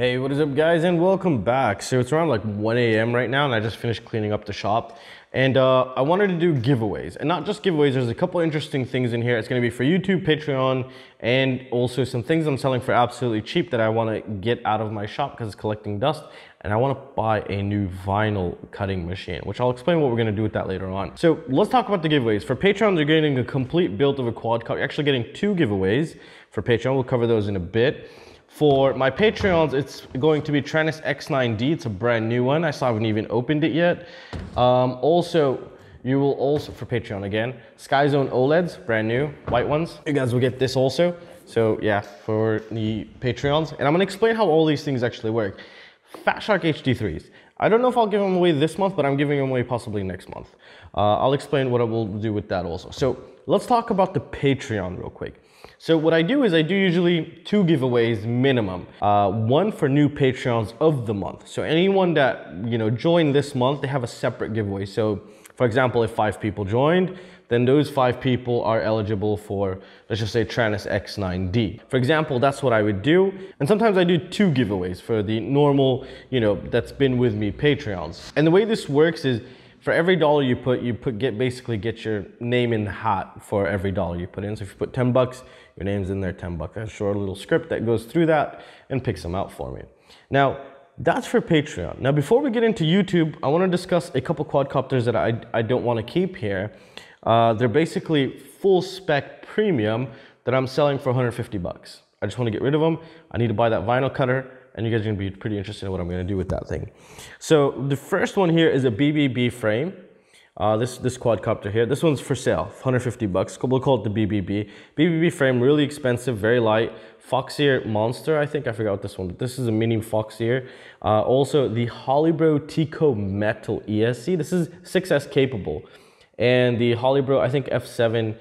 Hey, what is up guys, and welcome back. So it's around like 1 a.m. right now and I just finished cleaning up the shop, and I wanted to do giveaways, and not just giveaways. There's a couple interesting things in here. It's going to be for YouTube, Patreon, and also some things I'm selling for absolutely cheap that I want to get out of my shop because it's collecting dust, and I want to buy a new vinyl cutting machine, which I'll explain what we're going to do with that later on. So let's talk about the giveaways. For Patreon, you're getting a complete build of a quadcopter. You're actually getting 2 giveaways for Patreon. We'll cover those in a bit. For my Patreons, it's going to be Trannis X9D. It's a brand new one. I still haven't even opened it yet. Also, you will also, for Patreon again, SKyzone Oleds, brand new, white ones. You guys will get this also. So yeah, for the Patreons. And I'm gonna explain how all these things actually work. Fatshark HD3s. I don't know if I'll give them away this month, but I'm giving them away possibly next month. I'll explain what I will do with that also. So let's talk about the Patreon real quick. So what I do is I do usually 2 giveaways minimum. One for new Patreons of the month. So anyone that, joined this month, they have a separate giveaway. So for example, if 5 people joined, then those 5 people are eligible for, let's just say, Trannis X9D. For example, that's what I would do. And sometimes I do 2 giveaways for the normal, that's been with me Patreons. And the way this works is, for every dollar you put, basically get your name in the hat for every dollar you put in. So if you put 10 bucks, your name's in there, 10 bucks. That's a short little script that goes through that and picks them out for me. Now, that's for Patreon. Now, before we get into YouTube, I want to discuss a couple quadcopters that I don't want to keep here. They're basically full spec premium that I'm selling for 150 bucks. I just want to get rid of them. I need to buy that vinyl cutter, and you guys are going to be pretty interested in what I'm going to do with that thing. So the first one here is a BBB Frame. This quadcopter here. This one's for sale, 150 bucks. We'll call it the BBB. BBB Frame, really expensive, very light. Foxeer Monster, I forgot what this one. This is a mini Foxeer. Also the Tekko32 Metal ESC. This is 6S capable. And the Holybro, I think F7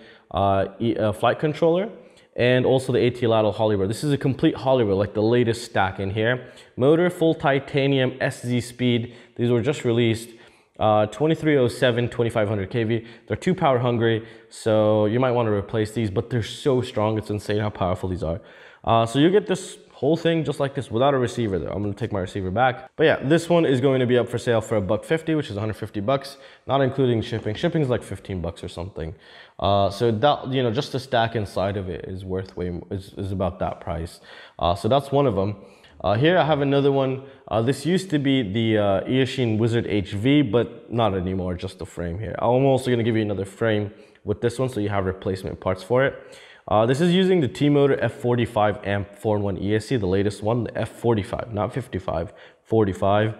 flight controller. And also the AT-Lateral Holybro. This is a complete Holybro, like the latest stack in here. Motor, full titanium, SZ speed. These were just released. 2307, 2500 kV. They're too power hungry, so you might want to replace these, but they're so strong. It's insane how powerful these are. So you get this whole thing just like this without a receiver though. I'm going to take my receiver back. But yeah, this one is going to be up for sale for $150, which is 150 bucks, not including shipping. Shipping is like 15 bucks or something. So that, just the stack inside of it is worth is about that price. So that's one of them. Here I have another one. This used to be the Eachine Wizard HV, but not anymore, just the frame here. I'm also going to give you another frame with this one so you have replacement parts for it. This is using the T-Motor F45 amp 4-in-1 ESC, the latest one, the F45, not 55, 45.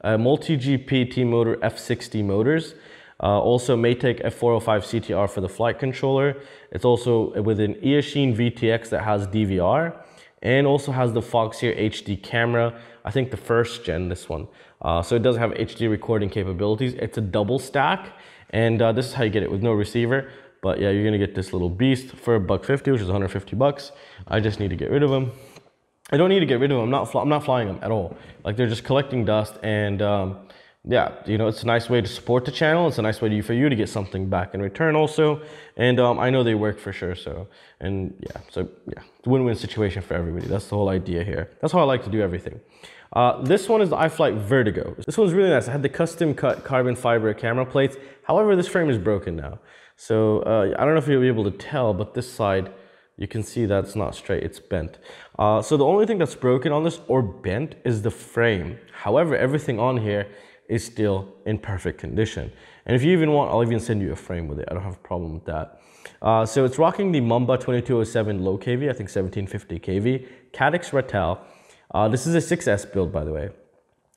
MultiGP T-Motor F60 motors. Also Maytag F405 CTR for the flight controller. It's also with an Eachine VTX that has DVR. And also has the Foxeer HD camera. I think the first gen, this one. So it does have HD recording capabilities. It's a double stack, and this is how you get it with no receiver. But yeah, you're gonna get this little beast for $150, which is 150 bucks. I just need to get rid of them. I don't need to get rid of them. I'm not flying them at all. Like, they're just collecting dust, and yeah, it's a nice way to support the channel. It's a nice way for you to get something back in return also. And I know they work for sure. So it's a win-win situation for everybody. That's the whole idea here. That's how I like to do everything. This one is the Iflight Vertigo. This one's really nice. I had the custom cut carbon fiber camera plates. However, this frame is broken now. So I don't know if you'll be able to tell, but this side, you can see that it's not straight, it's bent. So the only thing that's broken on this or bent is the frame. However, everything on here is still in perfect condition. And if you even want, I'll even send you a frame with it. I don't have a problem with that. So it's rocking the Mamba 2207 low KV, I think 1750 KV, Hakcrc Ratel. This is a 6S build, by the way.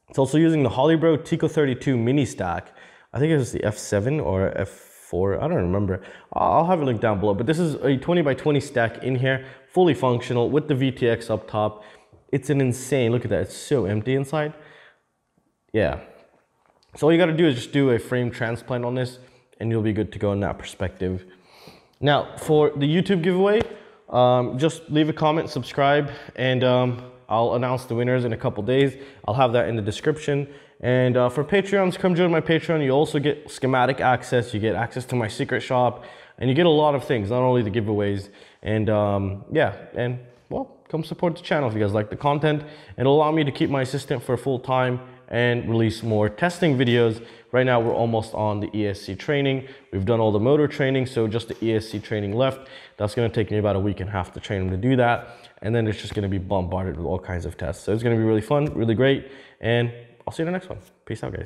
It's also using the Holybro Tekko32 mini stack. I think it was the F7 or F4, I don't remember. I'll have a link down below, but this is a 20 by 20 stack in here, fully functional with the VTX up top. It's an insane, look at that, it's so empty inside. Yeah. So all you got to do is just do a frame transplant on this, and you'll be good to go in that perspective. Now, for the YouTube giveaway, just leave a comment, subscribe, and I'll announce the winners in a couple days. I'll have that in the description. And for Patreons, come join my Patreon. You also get schematic access. You get access to my secret shop, and you get a lot of things, not only the giveaways. And yeah, and well, come support the channel if you guys like the content. It'll allow me to keep my assistant for full time and release more testing videos. Right now, we're almost on the ESC training. We've done all the motor training, so just the ESC training left. That's gonna take me about a week and a half to train him to do that. And then it's just gonna be bombarded with all kinds of tests. So it's gonna be really fun, really great. And I'll see you in the next one. Peace out, guys.